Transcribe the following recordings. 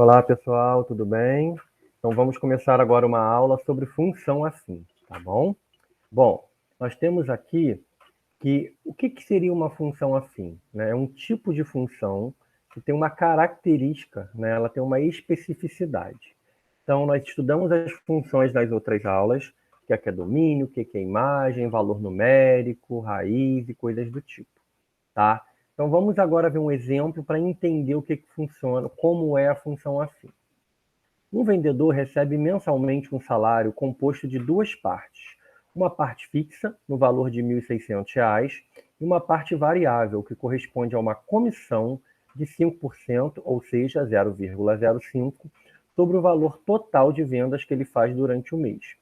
Olá, pessoal, tudo bem? Então, vamos começar agora uma aula sobre função afim, tá bom? Bom, nós temos aqui que o que seria uma função afim, né? É um tipo de função que tem uma característica, né? Ela tem uma especificidade. Então, nós estudamos as funções das outras aulas, que é domínio, o que é imagem, valor numérico, raiz e coisas do tipo, tá? Então, vamos agora ver um exemplo para entender o que funciona, como é a função afim. Um vendedor recebe mensalmente um salário composto de duas partes. Uma parte fixa, no valor de R$ 1.600, e uma parte variável, que corresponde a uma comissão de 5%, ou seja, 0,05, sobre o valor total de vendas que ele faz durante o mês.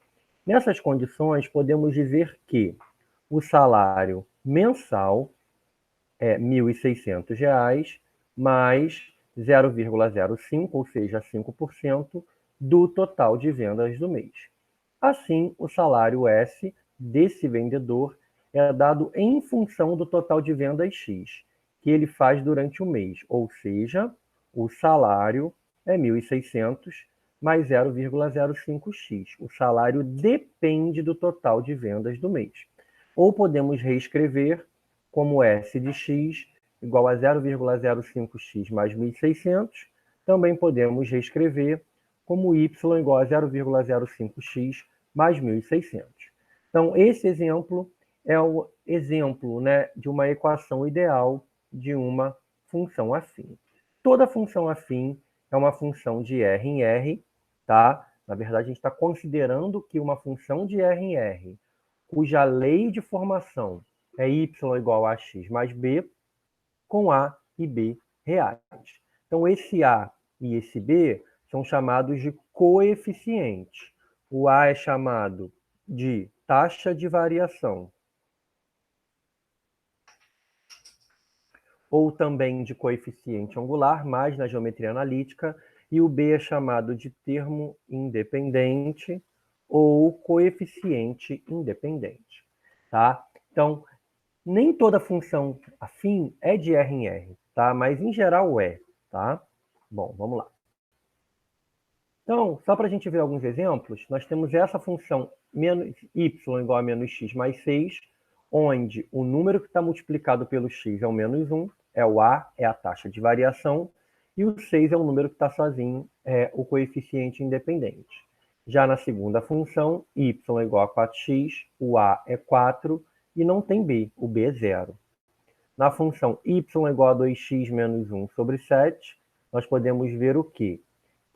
Nessas condições, podemos dizer que o salário mensal é R$ 1.600 mais 0,05, ou seja, 5% do total de vendas do mês. Assim, o salário S desse vendedor é dado em função do total de vendas X que ele faz durante o mês, ou seja, o salário é 1.600 mais 0,05x. O salário depende do total de vendas do mês. Ou podemos reescrever como S de x igual a 0,05x mais 1.600. Também podemos reescrever como y igual a 0,05x mais 1.600. Então, esse exemplo é o exemplo, né, de uma equação ideal de uma função afim. Toda função afim é uma função de R em R, tá? Na verdade, a gente está considerando que uma função de R em R, cuja lei de formação é y igual a x mais b, com a e b reais. Então, esse a e esse b são chamados de coeficientes. O a é chamado de taxa de variação, ou também de coeficiente angular, mais na geometria analítica, e o b é chamado de termo independente ou coeficiente independente, tá? Então, nem toda função afim é de R em R, tá? Mas em geral é, tá? Bom, vamos lá. Então, só para a gente ver alguns exemplos, nós temos essa função y igual a menos x mais 6, onde o número que está multiplicado pelo x é o menos 1, é o a, é a taxa de variação, e o 6 é o número que está sozinho, é o coeficiente independente. Já na segunda função, y igual a 4x, o a é 4 e não tem b, o b é 0. Na função y igual a 2x menos 1 sobre 7, nós podemos ver o quê?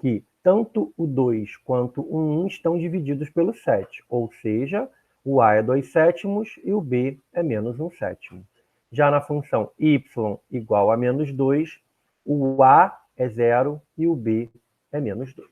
Que tanto o 2 quanto o 1 estão divididos pelo 7, ou seja, o a é 2 sétimos e o b é menos 1 sétimo. Já na função y igual a menos 2, o a é 0 e o b é menos 2.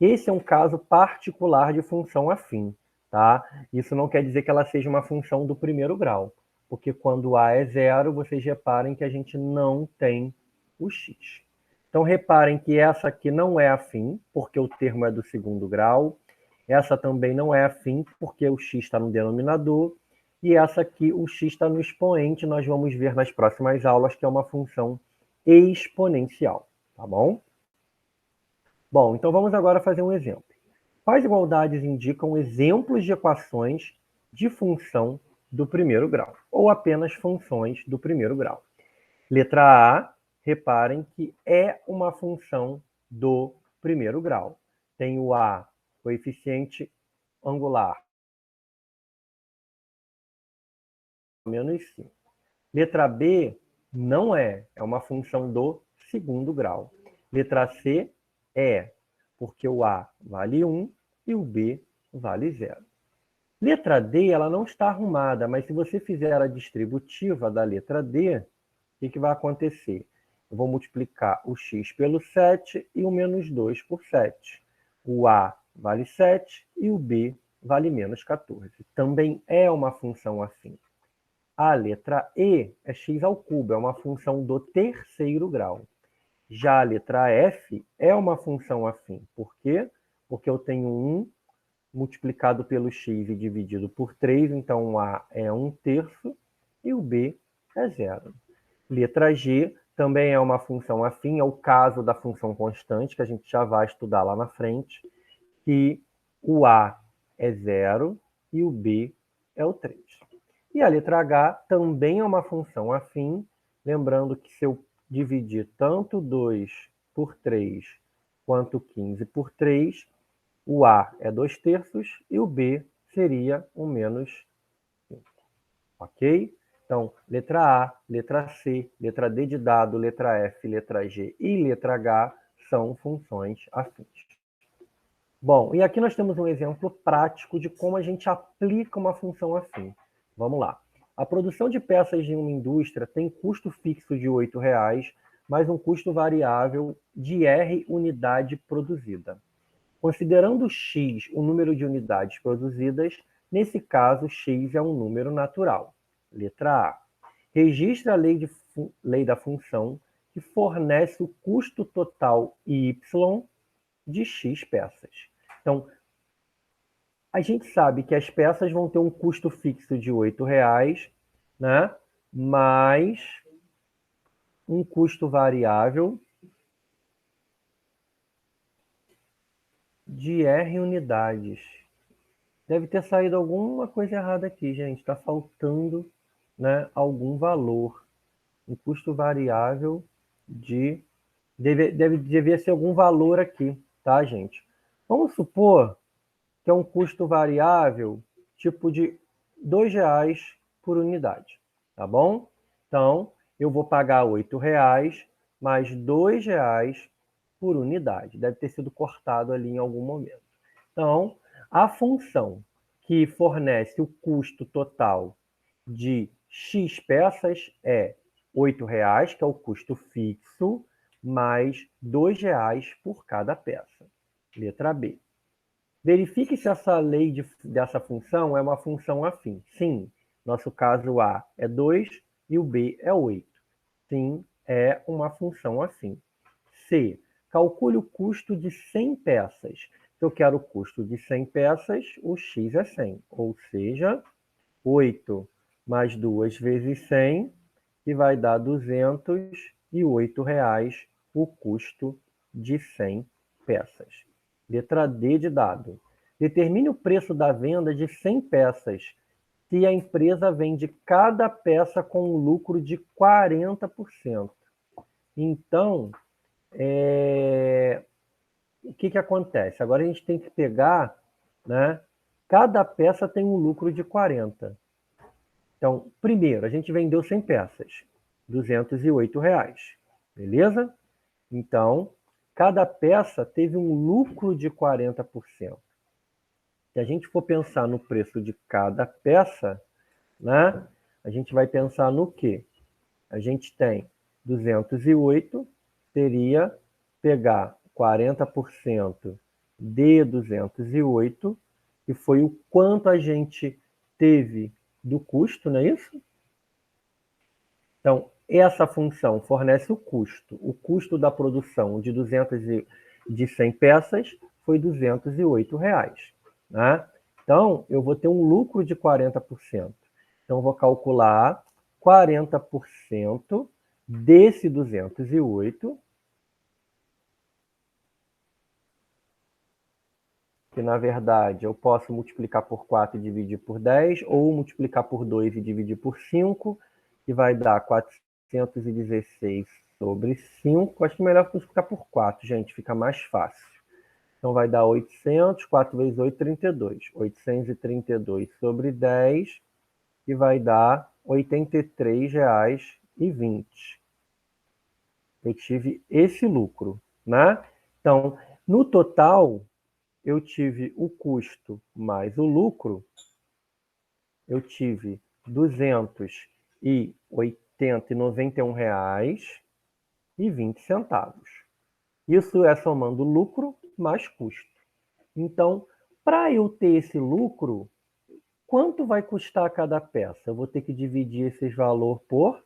Esse é um caso particular de função afim, tá? Isso não quer dizer que ela seja uma função do primeiro grau, porque quando a é 0, vocês reparem que a gente não tem o x. Então, reparem que essa aqui não é afim, porque o termo é do segundo grau. Essa também não é afim, porque o x está no denominador. E essa aqui, o x está no expoente. Nós vamos ver nas próximas aulas que é uma função exponencial, tá bom? Bom, então vamos agora fazer um exemplo. Quais igualdades indicam exemplos de equações de função do primeiro grau? Ou apenas funções do primeiro grau? Letra A, reparem que é uma função do primeiro grau. Tem o A, coeficiente angular, menos 5. Letra B, não é uma função do segundo grau. Letra C, é, porque o A vale 1 e o B vale 0. Letra D, ela não está arrumada, mas se você fizer a distributiva da letra D, o que vai acontecer? Eu vou multiplicar o x pelo 7 e o menos 2 por 7. O A vale 7 e o B vale menos 14. Também é uma função afim. A letra E é x ao cubo, é uma função do terceiro grau. Já a letra F é uma função afim. Por quê? Porque eu tenho 1 multiplicado pelo x e dividido por 3, então o A é 1/3 e o B é 0. Letra G também é uma função afim, é o caso da função constante, que a gente já vai estudar lá na frente, que o A é 0 e o B é o 3. E a letra H também é uma função afim, lembrando que se eu dividir tanto 2 por 3 quanto 15 por 3, o A é 2/3 e o B seria o menos 5. Ok? Então, letra A, letra C, letra D de dado, letra F, letra G e letra H são funções afins. Bom, e aqui nós temos um exemplo prático de como a gente aplica uma função afim. Vamos lá. A produção de peças de uma indústria tem custo fixo de R$ 8,00, mais um custo variável de R unidade produzida. Considerando x o número de unidades produzidas, nesse caso, x é um número natural. Letra A. Registra a lei da função que fornece o custo total y de x peças. Então, a gente sabe que as peças vão ter um custo fixo de R$ 8,00, né? Mais um custo variável de R unidades. Deve ter saído alguma coisa errada aqui, gente. Está faltando, né, algum valor. Um custo variável de... Devia ser algum valor aqui, tá, gente? Vamos supor que é um custo variável tipo de R$ 2,00 por unidade, tá bom? Então, eu vou pagar R$ 8,00 mais R$ 2,00 por unidade. Deve ter sido cortado ali em algum momento. Então, a função que fornece o custo total de X peças é R$ 8,00, que é o custo fixo, mais R$ 2,00 por cada peça. Letra B. Verifique se essa lei dessa função é uma função afim. Sim, nosso caso A é 2 e o B é 8. Sim, é uma função afim. C. Calcule o custo de 100 peças. Se eu quero o custo de 100 peças, o x é 100. Ou seja, 8 mais 2 vezes 100, que vai dar R$ 208,00 o custo de 100 peças. Letra D de dado. Determine o preço da venda de 100 peças se a empresa vende cada peça com um lucro de 40%. Então, o que acontece? Agora a gente tem que pegar, né? Cada peça tem um lucro de 40. Então, primeiro, a gente vendeu 100 peças, R$ 208,00, beleza? Então, cada peça teve um lucro de 40%. Se a gente for pensar no preço de cada peça, né? A gente vai pensar no quê? A gente tem 208, seria pegar 40% de 208, que foi o quanto a gente teve do custo, não é isso? Então, essa função fornece o custo. O custo da produção de 100 peças foi R$ 208,00. Né? Então, eu vou ter um lucro de 40%. Então, eu vou calcular 40% desse 208, que na verdade eu posso multiplicar por 4 e dividir por 10, ou multiplicar por 2 e dividir por 5, que vai dar 416 sobre 5. Acho que é melhor multiplicar por 4, gente, fica mais fácil. Então vai dar 800, 4 vezes 8, 32. 832 sobre 10, que vai dar R$ 83,20. Eu tive esse lucro, né? Então, no total, eu tive o custo mais o lucro, eu tive R$ 291,20. Isso é somando lucro mais custo. Então, para eu ter esse lucro, quanto vai custar cada peça? Eu vou ter que dividir esse valor por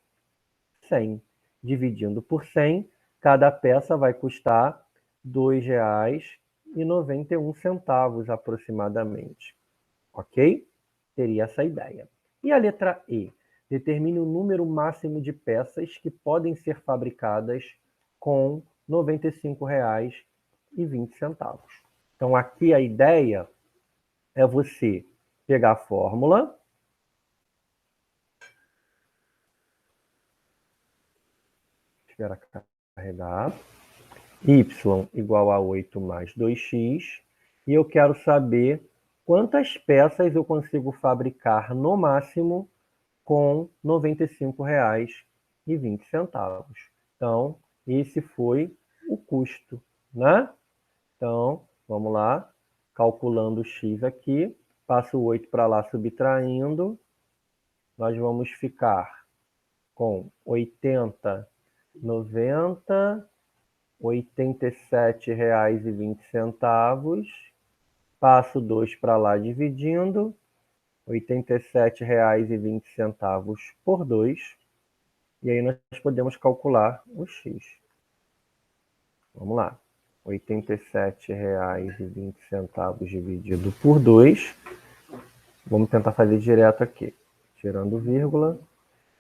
100. Dividindo por 100, cada peça vai custar R$ 2,91 aproximadamente. Ok? Seria essa a ideia. E a letra E? determine o número máximo de peças que podem ser fabricadas com R$ 95,20. Então, aqui a ideia é você pegar a fórmula, espera carregar, y igual a 8 mais 2x, e eu quero saber quantas peças eu consigo fabricar no máximo com R$ 95,20. Então, esse foi o custo, né? Então, vamos lá, calculando o x aqui, passo o 8 para lá subtraindo, nós vamos ficar com 80, 90, R$ 87,20, passo 2 para lá dividindo, R$ 87,20 por 2, e aí nós podemos calcular o x. Vamos lá, R$ 87,20 dividido por 2, vamos tentar fazer direto aqui, tirando vírgula,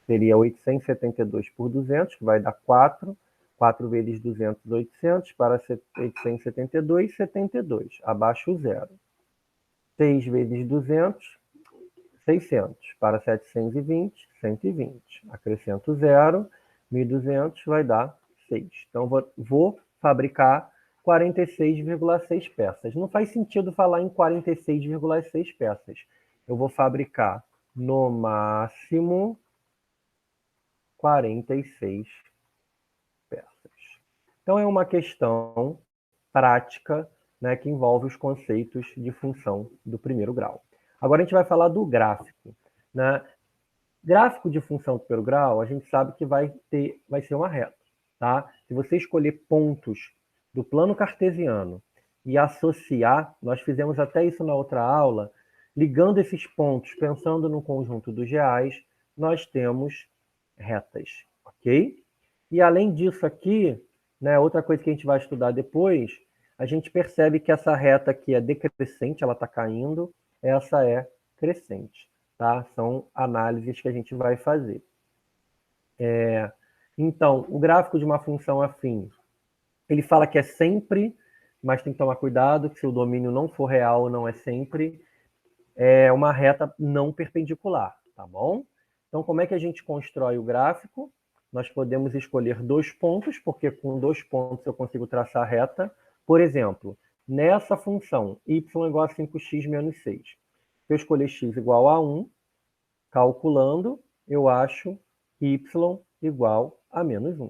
seria 872 por 200, que vai dar 4, 4 vezes 200, 800, para 872, 72, abaixo o zero. 6 vezes 200, 600, para 720, 120. Acrescento zero, 1.200 vai dar 6. Então, vou fabricar 46,6 peças. Não faz sentido falar em 46,6 peças. Eu vou fabricar, no máximo, 46 peças. Então, é uma questão prática, né, que envolve os conceitos de função do primeiro grau. Agora a gente vai falar do gráfico, né? Gráfico de função do primeiro grau, a gente sabe que vai ser uma reta, tá? Se você escolher pontos do plano cartesiano e associar, nós fizemos até isso na outra aula, ligando esses pontos, pensando no conjunto dos reais, nós temos retas, ok? E além disso aqui, né, outra coisa que a gente vai estudar depois, a gente percebe que essa reta aqui é decrescente, ela está caindo, essa é crescente, tá? São análises que a gente vai fazer. Então, o gráfico de uma função afim, ele fala que é sempre, mas tem que tomar cuidado, que se o domínio não for real, não é sempre, é uma reta não perpendicular, tá bom? Então, como é que a gente constrói o gráfico? Nós podemos escolher 2 pontos, porque com 2 pontos eu consigo traçar a reta. Por exemplo, nessa função y igual a 5x menos 6. Se eu escolher x igual a 1, calculando, eu acho y igual a menos 1.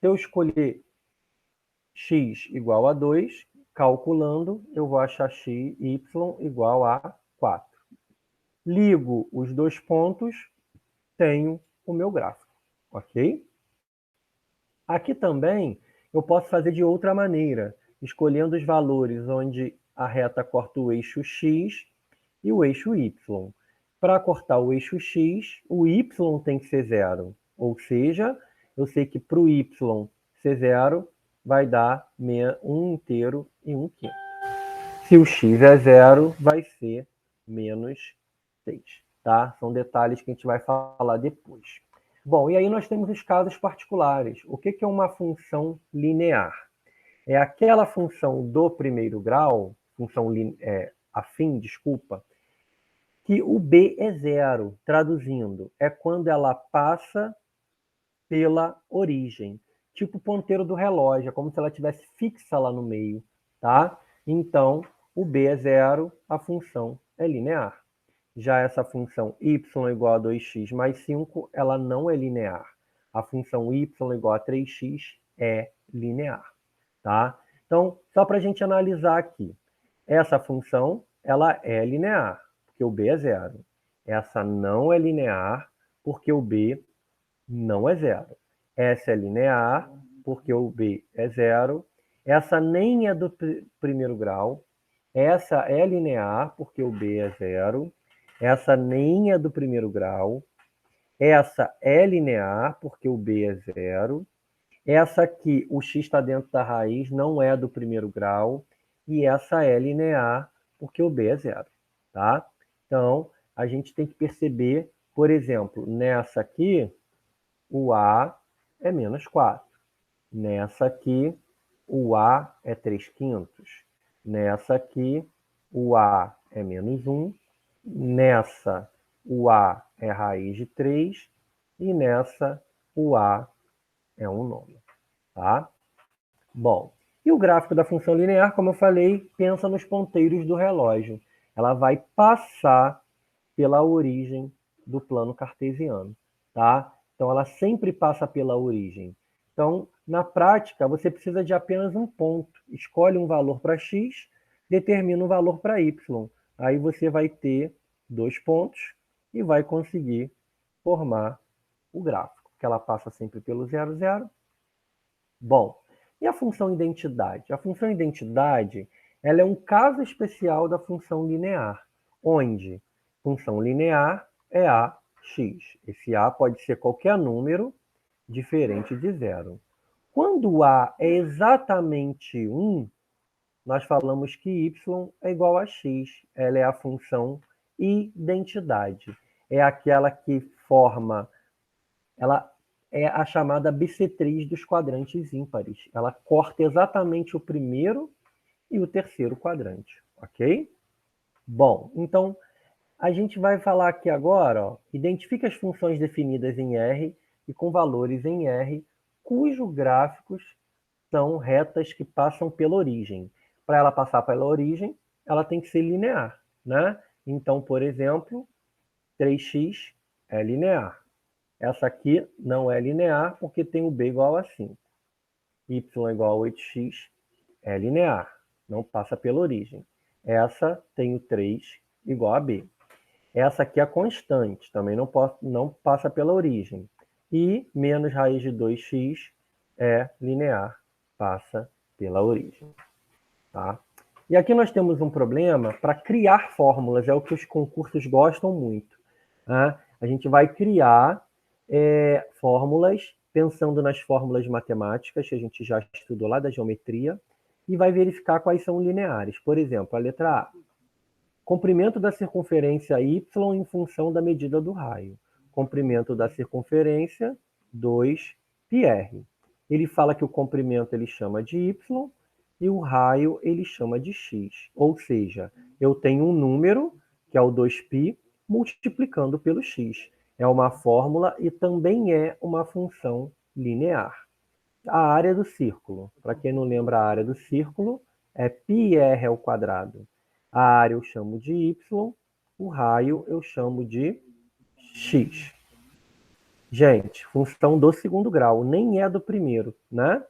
Se eu escolher x igual a 2, calculando, eu vou achar y igual a 4. Ligo os 2 pontos, tenho o meu gráfico, ok? Aqui também eu posso fazer de outra maneira, escolhendo os valores onde a reta corta o eixo x e o eixo y. Para cortar o eixo x, o y tem que ser zero, ou seja, eu sei que para o y ser zero, vai dar 1 inteiro e 1 quinto. Se o x é zero, vai ser menos 6. Tá? São detalhes que a gente vai falar depois. Bom, e aí nós temos os casos particulares. O que é uma função linear? É aquela função do primeiro grau, função afim, desculpa, que o b é zero. Traduzindo, é quando ela passa pela origem. Tipo o ponteiro do relógio, é como se ela estivesse fixa lá no meio. Tá? Então, o b é zero, a função é linear. Já essa função y igual a 2x mais 5, ela não é linear. A função y igual a 3x é linear. Tá? Então, só para a gente analisar aqui. Essa função, ela é linear, porque o b é zero. Essa não é linear, porque o b não é zero. Essa é linear, porque o b é zero. Essa nem é do primeiro grau. Essa é linear, porque o b é zero. Essa nem é do primeiro grau. Essa é linear, porque o b é zero. Essa aqui, o x está dentro da raiz, não é do primeiro grau. E essa é linear, porque o b é zero. Tá? Então, a gente tem que perceber Por exemplo, nessa aqui, o A é menos 4. Nessa aqui, o A é 3/5. Nessa aqui, o A é menos 1. Nessa, o A é raiz de 3. E nessa, o A é um nono. Tá? Bom, e o gráfico da função linear, como eu falei, pensa nos ponteiros do relógio. Ela vai passar pela origem do plano cartesiano, tá? Então, ela sempre passa pela origem. Então, na prática, você precisa de apenas um ponto. Escolhe um valor para x, determina um valor para y. Aí você vai ter 2 pontos e vai conseguir formar o gráfico, que ela passa sempre pelo 0, 0. Bom, e a função identidade? A função identidade, ela é um caso especial da função linear, onde função linear é ax. Esse a pode ser qualquer número diferente de zero. Quando a é exatamente 1, nós falamos que y é igual a x. Ela é a função identidade. É aquela que forma, ela é a chamada bissetriz dos quadrantes ímpares. Ela corta exatamente o primeiro e o terceiro quadrante, ok? Bom, então a gente vai falar aqui agora, ó, identifica as funções definidas em R e com valores em R, cujos gráficos são retas que passam pela origem. Para ela passar pela origem, ela tem que ser linear, né? Então, por exemplo, 3x é linear. Essa aqui não é linear porque tem o b igual a 5. Y igual a 8x é linear, não passa pela origem. Essa tem o 3 igual a b. Essa aqui é constante, também não passa pela origem. E menos raiz de 2x é linear, passa pela origem. Tá? E aqui nós temos um problema para criar fórmulas, é o que os concursos gostam muito. Tá? A gente vai criar fórmulas, pensando nas fórmulas matemáticas, que a gente já estudou lá da geometria, e vai verificar quais são lineares. Por exemplo, a letra A. Comprimento da circunferência y em função da medida do raio. Comprimento da circunferência, 2πr. Ele fala que o comprimento ele chama de y e o raio ele chama de x. Ou seja, eu tenho um número, que é o 2π, multiplicando pelo x. É uma fórmula e também é uma função linear. A área do círculo. Para quem não lembra a área do círculo, é πr ao quadrado. A área eu chamo de y, o raio eu chamo de x. Gente, função do segundo grau, nem é do primeiro, né?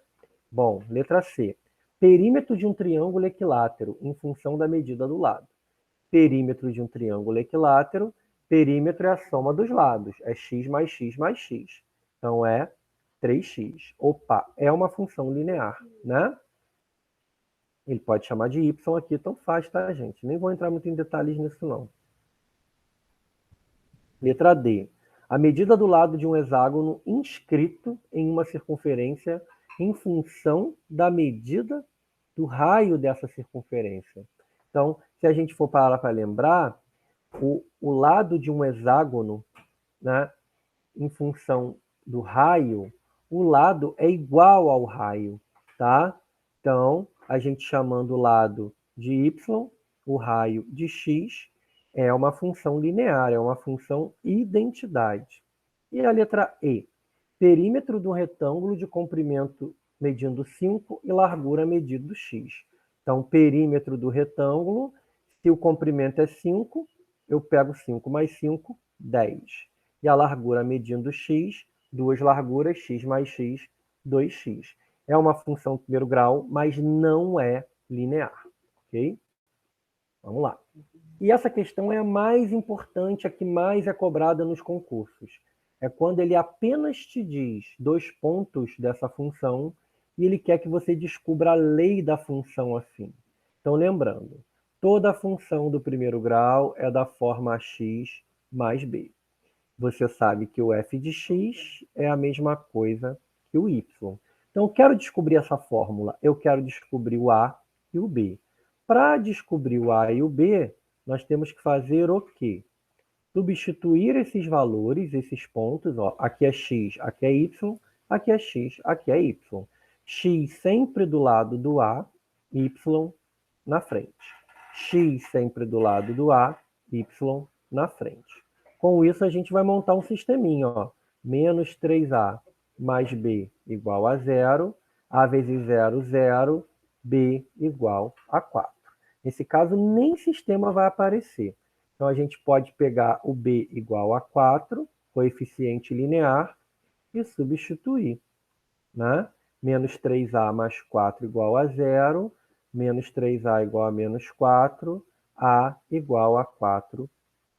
Bom, letra C. Perímetro de um triângulo equilátero em função da medida do lado. Perímetro de um triângulo equilátero, perímetro é a soma dos lados, é x mais x mais x. Então é 3x. Opa, é uma função linear, né? Ele pode chamar de y aqui, então faz, tá, gente? Nem vou entrar muito em detalhes nisso, não. Letra D. A medida do lado de um hexágono inscrito em uma circunferência em função da medida do raio dessa circunferência. Então, se a gente for parar para lembrar, o lado de um hexágono, né, em função do raio, o lado é igual ao raio, tá? Então, a gente chamando o lado de y, o raio de x, é uma função linear, é uma função identidade. E a letra E? Perímetro do retângulo de comprimento medindo 5 e largura medindo x. Então, perímetro do retângulo, se o comprimento é 5, eu pego 5 mais 5, 10. E a largura medindo x, duas larguras, x mais x, 2x. É uma função de primeiro grau, mas não é linear. Ok? Vamos lá. E essa questão é a mais importante, a que mais é cobrada nos concursos. É quando ele apenas te diz 2 pontos dessa função e ele quer que você descubra a lei da função afim. Então, lembrando, toda função do primeiro grau é da forma x mais b. Você sabe que o f de x é a mesma coisa que o y. Então, eu quero descobrir essa fórmula, eu quero descobrir o a e o b. Para descobrir o a e o b, nós temos que fazer o quê? substituir esses valores, esses pontos, ó, aqui é x, aqui é y, aqui é x, aqui é y. X sempre do lado do A, y na frente. X sempre do lado do A, y na frente. Com isso, a gente vai montar um sisteminha, ó. Menos 3A mais B igual a 0, A vezes 0, 0, B igual a 4. Nesse caso, nem sistema vai aparecer. Então, a gente pode pegar o B igual a 4, coeficiente linear, e substituir, né? Menos 3A mais 4 igual a 0, menos 3A igual a menos 4, A igual a 4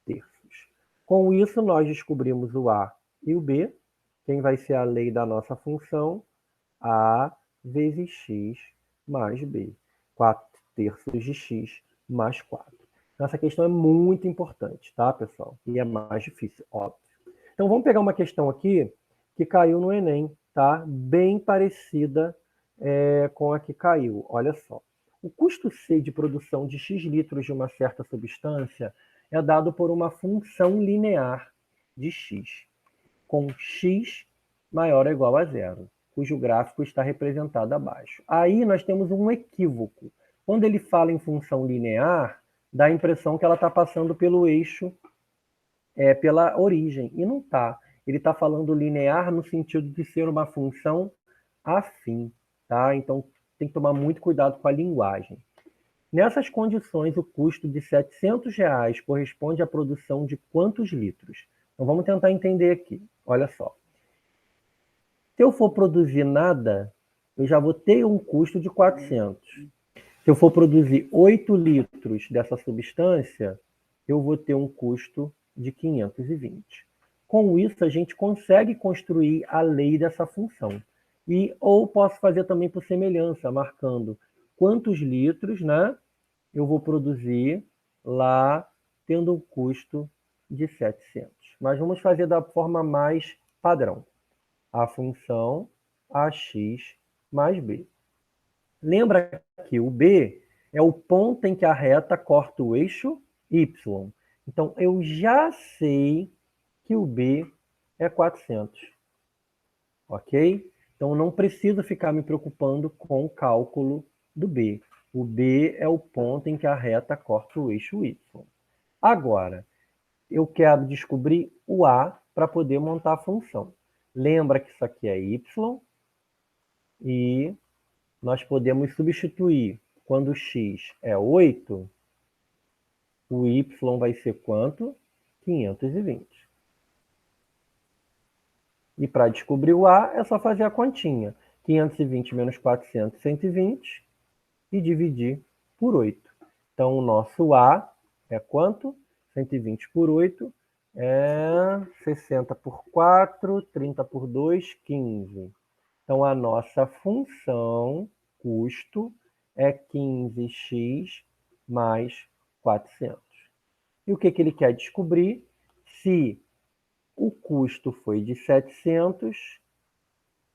terços. Com isso, nós descobrimos o A e o B. Quem vai ser a lei da nossa função? A vezes x mais b. 4 terços de x mais 4. Essa questão é muito importante, tá, pessoal? E é mais difícil, óbvio. Então, vamos pegar uma questão aqui que caiu no Enem, tá? Bem parecida com a que caiu. Olha só. O custo C de produção de x litros de uma certa substância é dado por uma função linear de x, com x maior ou igual a zero, cujo gráfico está representado abaixo. Aí nós temos um equívoco. Quando ele fala em função linear, dá a impressão que ela está passando pelo eixo, pela origem, e não está. Ele está falando linear no sentido de ser uma função afim, tá? Então tem que tomar muito cuidado com a linguagem. Nessas condições, o custo de R$700 corresponde à produção de quantos litros? Então vamos tentar entender aqui. Olha só. Se eu for produzir nada, eu já vou ter um custo de 400. Se eu for produzir 8 litros dessa substância, eu vou ter um custo de 520. Com isso, a gente consegue construir a lei dessa função. Ou posso fazer também por semelhança, marcando quantos litros, né, eu vou produzir lá tendo um custo de 700. Mas vamos fazer da forma mais padrão. A função AX mais B. Lembra que o B é o ponto em que a reta corta o eixo Y. Então, eu já sei que o B é 400. Ok? Então, não preciso ficar me preocupando com o cálculo do B. O B é o ponto em que a reta corta o eixo Y. Agora, eu quero descobrir o A para poder montar a função. Lembra que isso aqui é Y e nós podemos substituir. Quando x é 8, o y vai ser quanto? 520. E para descobrir o A, é só fazer a continha. 520 menos 400, 120, e dividir por 8. Então, o nosso A é quanto? 120 por 8 é 60 por 4, 30 por 2, 15. Então, a nossa função custo é 15x mais 400. E o que ele quer descobrir? Se o custo foi de 700,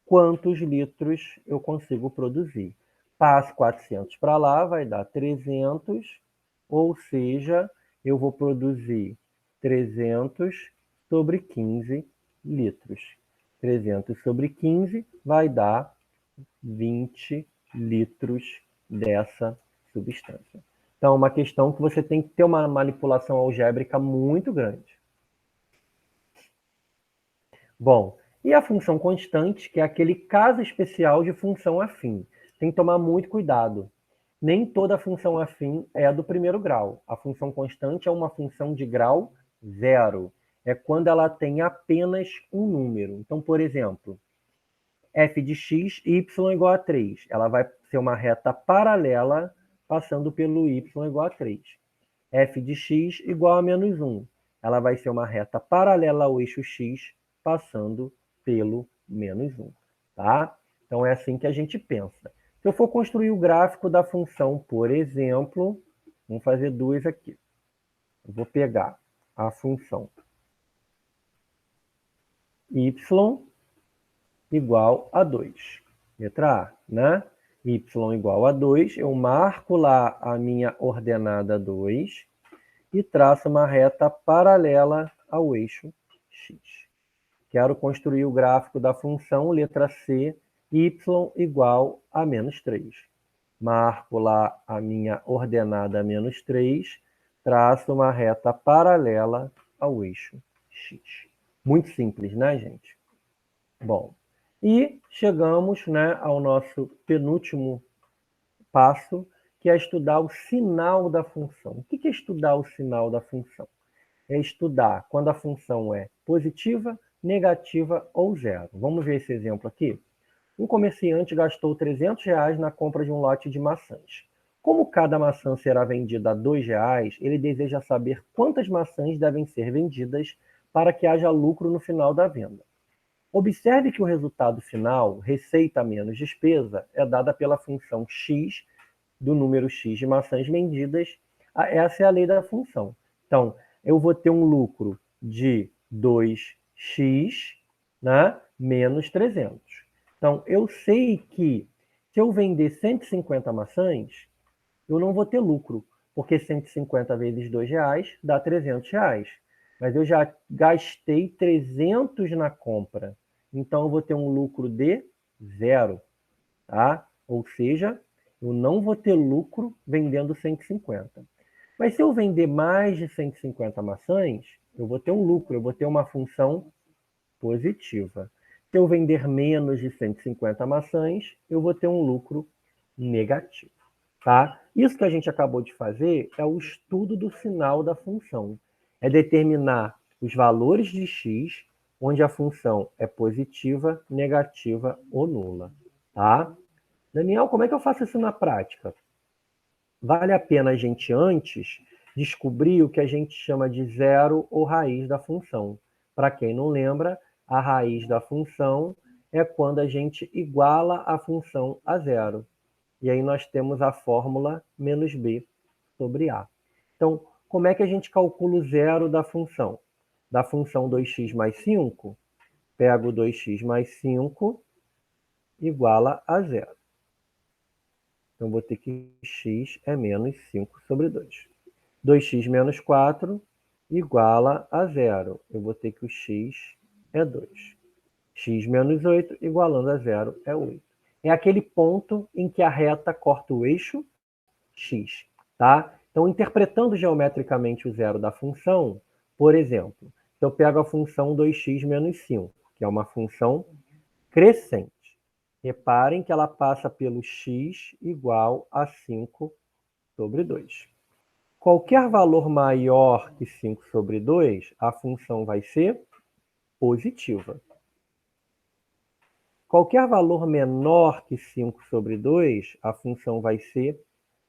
quantos litros eu consigo produzir? Passo 400 para lá, vai dar 300, ou seja, eu vou produzir 300 sobre 15 litros. 300 sobre 15 vai dar 20 litros dessa substância. Então, uma questão que você tem que ter uma manipulação algébrica muito grande. Bom, e a função constante, que é aquele caso especial de função afim. Tem que tomar muito cuidado. Nem toda função afim é do primeiro grau. A função constante é uma função de grau zero. É quando ela tem apenas um número. Então, por exemplo, f de x, y igual a 3. Ela vai ser uma reta paralela passando pelo y igual a 3. F de x igual a menos 1. Ela vai ser uma reta paralela ao eixo x passando pelo menos 1. Tá? Então, é assim que a gente pensa. Se eu for construir o gráfico da função, por exemplo, vamos fazer duas aqui. Eu vou pegar a função y igual a 2. Letra A, né? Y igual a 2, eu marco lá a minha ordenada 2 e traço uma reta paralela ao eixo x. Quero construir o gráfico da função letra C, y igual a menos 3. Marco lá a minha ordenada menos 3, traço uma reta paralela ao eixo x. Muito simples, né, gente? Bom, e chegamos, né, ao nosso penúltimo passo, que é estudar o sinal da função. O que é estudar o sinal da função? É estudar quando a função é positiva, negativa ou zero. Vamos ver esse exemplo aqui? Um comerciante gastou R$ 300 na compra de um lote de maçãs. Como cada maçã será vendida a R$ 2, ele deseja saber quantas maçãs devem ser vendidas para que haja lucro no final da venda. Observe que o resultado final, receita menos despesa, é dada pela função x do número x de maçãs vendidas. Essa é a lei da função. Então, eu vou ter um lucro de 2x, né, menos 300. Então, eu sei que se eu vender 150 maçãs, eu não vou ter lucro, porque 150 vezes R$ 2 dá R$ 300. Mas eu já gastei 300 na compra. Então, eu vou ter um lucro de 0. Tá? Ou seja, eu não vou ter lucro vendendo 150. Mas se eu vender mais de 150 maçãs, eu vou ter um lucro, eu vou ter uma função positiva. Se eu vender menos de 150 maçãs, eu vou ter um lucro negativo. Tá? Isso que a gente acabou de fazer é o estudo do sinal da função. É determinar os valores de x, onde a função é positiva, negativa ou nula. Tá? Daniel, como é que eu faço isso na prática? Vale a pena a gente antes descobrir o que a gente chama de zero ou raiz da função. Para quem não lembra, a raiz da função é quando a gente iguala a função a zero. E aí nós temos a fórmula menos b sobre a. Então, como é que a gente calcula o zero da função? Da função 2x mais 5, pego 2x mais 5 iguala a zero. Então, vou ter que x é menos 5 sobre 2. 2x menos 4 iguala a zero. Eu vou ter que o x é 2. X menos 8 igualando a zero é 8. É aquele ponto em que a reta corta o eixo x. Tá? Então, interpretando geometricamente o zero da função, por exemplo, se eu pego a função 2x menos 5, que é uma função crescente. Reparem que ela passa pelo x igual a 5 sobre 2. Qualquer valor maior que 5 sobre 2, a função vai ser positiva. Qualquer valor menor que 5 sobre 2, a função vai ser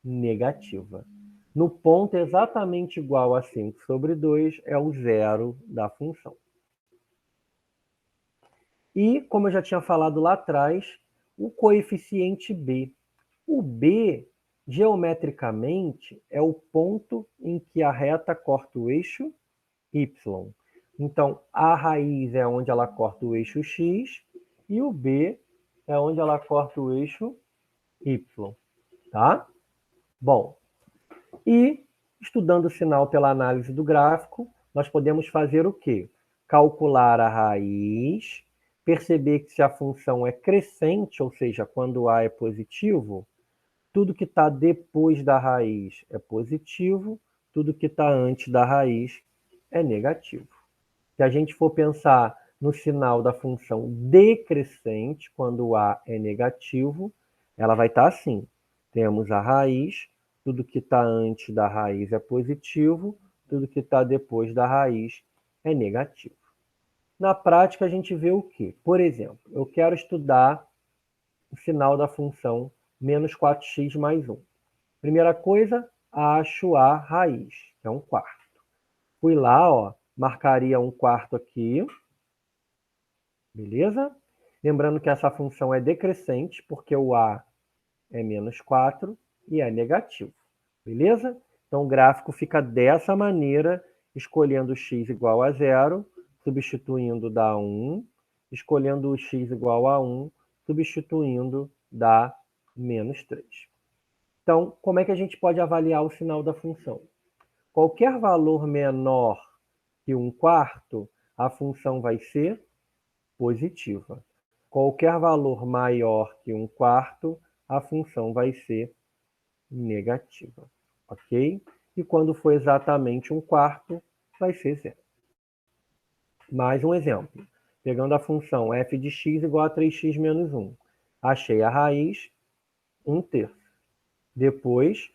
negativa. No ponto exatamente igual a 5 sobre 2 é o zero da função. E, como eu já tinha falado lá atrás, o coeficiente b. O b, geometricamente, é o ponto em que a reta corta o eixo y. Então, a raiz é onde ela corta o eixo x e o b é onde ela corta o eixo y. Tá? Bom, e estudando o sinal pela análise do gráfico, nós podemos fazer o quê? Calcular a raiz, perceber que se a função é crescente, ou seja, quando A é positivo, tudo que está depois da raiz é positivo, tudo que está antes da raiz é negativo. Se a gente for pensar no sinal da função decrescente, quando A é negativo, ela vai estar assim. Temos a raiz, tudo que está antes da raiz é positivo, tudo que está depois da raiz é negativo. Na prática, a gente vê o quê? Por exemplo, eu quero estudar o sinal da função menos 4x mais 1. Primeira coisa, acho a raiz, que é 1/4. Fui lá, ó, marcaria 1/4 aqui, beleza? Lembrando que essa função é decrescente, porque o a é menos 4 e é negativo, beleza? Então o gráfico fica dessa maneira, escolhendo x igual a 0, substituindo dá 1, escolhendo o x igual a 1, substituindo dá menos 3. Então, como é que a gente pode avaliar o sinal da função? qualquer valor menor que 1/4, a função vai ser positiva. Qualquer valor maior que 1/4, a função vai ser negativa, ok? E quando for exatamente 1/4, vai ser 0. Mais um exemplo. Pegando a função f de x igual a 3x menos 1. Achei a raiz, 1/3. Depois,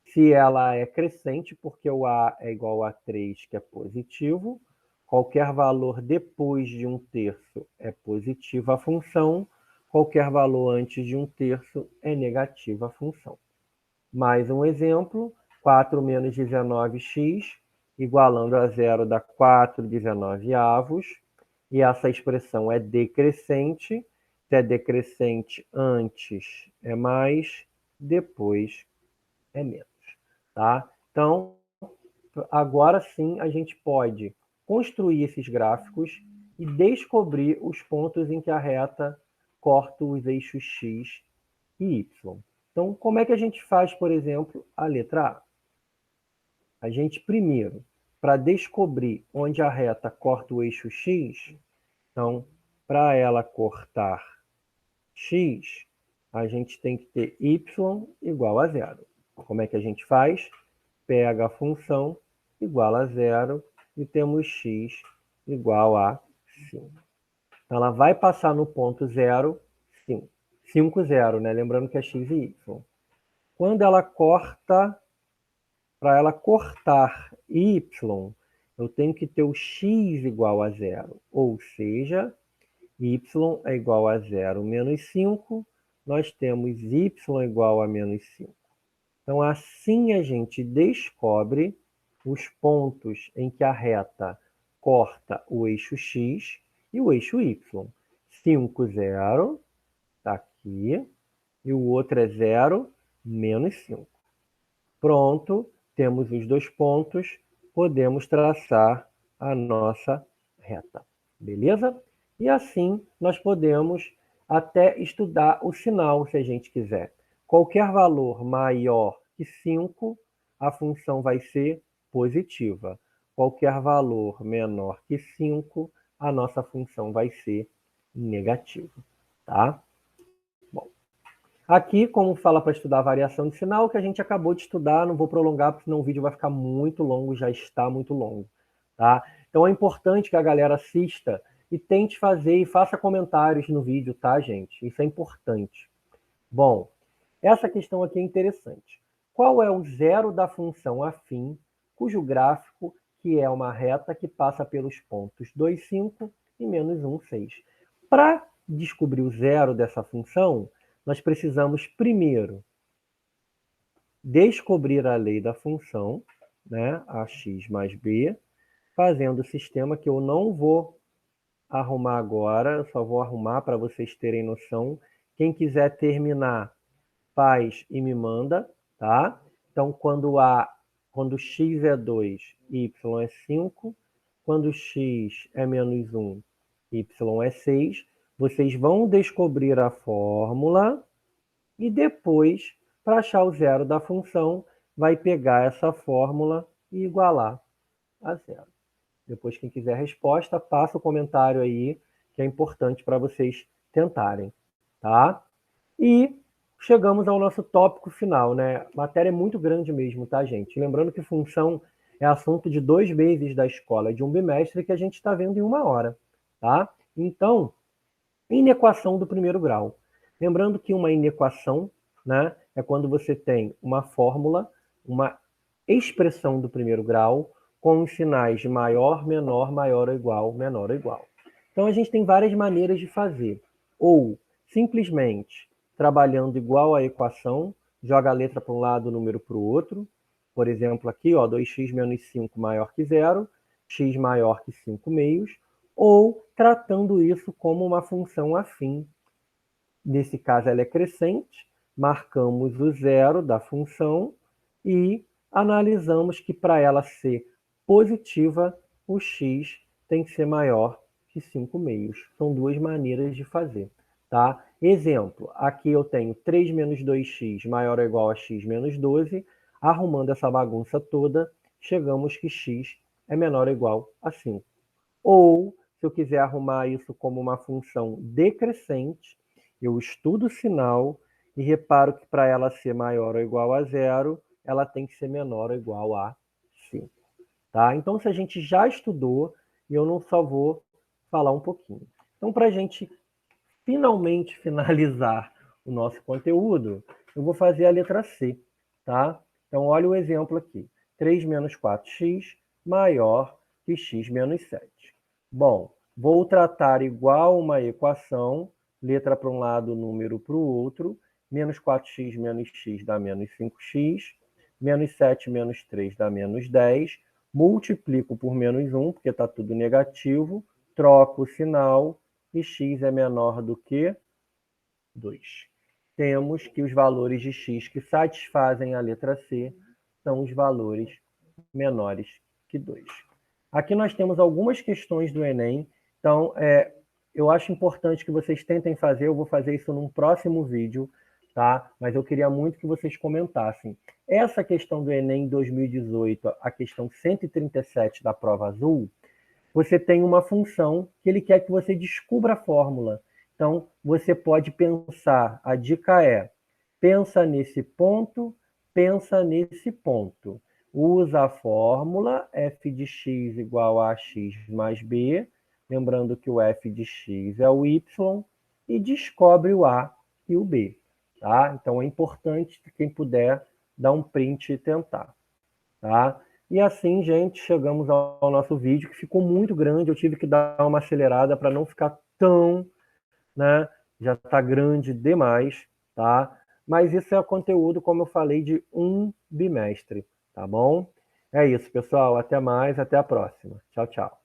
se ela é crescente, porque o a é igual a 3, que é positivo, qualquer valor depois de 1/3 é positiva a função, qualquer valor antes de 1/3 é negativa a função. Mais um exemplo, 4 menos 19x, igualando a 0 dá 4/19avos, e essa expressão é decrescente. Se é decrescente, antes é mais, depois é menos. Tá? Então, agora sim a gente pode construir esses gráficos e descobrir os pontos em que a reta corta os eixos x e y. Então, como é que a gente faz, por exemplo, a letra A? A gente, primeiro, para descobrir onde a reta corta o eixo x, então, para ela cortar x, a gente tem que ter y igual a 0. Como é que a gente faz? Pega a função igual a 0 e temos x igual a 5. Então, ela vai passar no ponto 0, 5. 5, 0, né? Lembrando que é x e y. Quando ela corta, para ela cortar y, eu tenho que ter o x igual a 0. Ou seja, y é igual a 0 menos 5, nós temos y igual a menos 5. Então, assim a gente descobre os pontos em que a reta corta o eixo x e o eixo y. 5, 0, está aqui, e o outro é 0, menos 5. Pronto, temos os dois pontos, podemos traçar a nossa reta. Beleza? E assim nós podemos até estudar o sinal, se a gente quiser. Qualquer valor maior que 5, a função vai ser positiva. Qualquer valor menor que 5, a nossa função vai ser negativa. Tá? Bom, aqui, como fala para estudar a variação de sinal, que a gente acabou de estudar, não vou prolongar, porque senão o vídeo vai ficar muito longo, já está muito longo. Tá? Então é importante que a galera assista e tente fazer e faça comentários no vídeo, tá, gente? Isso é importante. Bom, essa questão aqui é interessante. Qual é o zero da função afim, cujo gráfico que é uma reta que passa pelos pontos 2, 5 e menos 1, 6? Para descobrir o zero dessa função, nós precisamos primeiro descobrir a lei da função, né, ax mais b, fazendo o sistema que eu não vou arrumar agora, eu só vou arrumar para vocês terem noção. Quem quiser terminar, faz e me manda, tá? Então, quando x é 2, y é 5, quando x é menos 1, y é 6, vocês vão descobrir a fórmula e depois, para achar o zero da função, vai pegar essa fórmula e igualar a zero. Depois, quem quiser a resposta, passa o comentário aí, que é importante para vocês tentarem, tá? E chegamos ao nosso tópico final, né? A matéria é muito grande mesmo, tá, gente? Lembrando que função é assunto de 2 meses da escola, de um bimestre, que a gente está vendo em 1 hora, tá? Então, inequação do primeiro grau. Lembrando que uma inequação, né, é quando você tem uma fórmula, uma expressão do primeiro grau, com os sinais de maior, menor, maior ou igual, menor ou igual. Então, a gente tem várias maneiras de fazer. Ou, simplesmente, trabalhando igual à equação, joga a letra para um lado, o número para o outro. Por exemplo, aqui, ó, 2x menos 5 maior que 0, x maior que 5 meios, ou tratando isso como uma função afim. Nesse caso, ela é crescente, marcamos o zero da função e analisamos que para ela ser positiva, o x tem que ser maior que 5 meios. São 2 maneiras de fazer. Tá? Exemplo, aqui eu tenho 3 menos 2x maior ou igual a x menos 12. Arrumando essa bagunça toda, chegamos que x é menor ou igual a 5. Ou, se eu quiser arrumar isso como uma função decrescente, eu estudo o sinal e reparo que para ela ser maior ou igual a 0, ela tem que ser menor ou igual a 5. Tá? Então, se a gente já estudou, eu não só vou falar um pouquinho. Então, para a gente finalmente finalizar o nosso conteúdo, eu vou fazer a letra C. Tá? Então, olha o exemplo aqui. 3 menos 4x maior que x menos 7. Bom, vou tratar igual uma equação, letra para um lado, número para o outro. Menos 4x menos x dá menos 5x. Menos 7 menos 3 dá menos 10. Multiplico por menos 1, porque está tudo negativo. Troco o sinal e x é menor do que 2. Temos que os valores de x que satisfazem a letra C são os valores menores que 2. Aqui nós temos algumas questões do Enem, então eu acho importante que vocês tentem fazer, eu vou fazer isso num próximo vídeo, tá? Mas eu queria muito que vocês comentassem. Essa questão do Enem 2018, a questão 137 da prova azul, você tem uma função que ele quer que você descubra a fórmula. Então, você pode pensar, a dica é, pensa nesse ponto, pensa nesse ponto. Usa a fórmula f de x igual a x mais b, lembrando que o f de x é o y, e descobre o a e o b. Tá? Então, é importante que quem puder dar um print e tentar. Tá? E assim, gente, chegamos ao nosso vídeo, que ficou muito grande. Eu tive que dar uma acelerada para não ficar tão, né? Já está grande demais, tá? Mas isso é conteúdo, como eu falei, de um bimestre, tá bom? É isso, pessoal. Até mais, até a próxima. Tchau, tchau.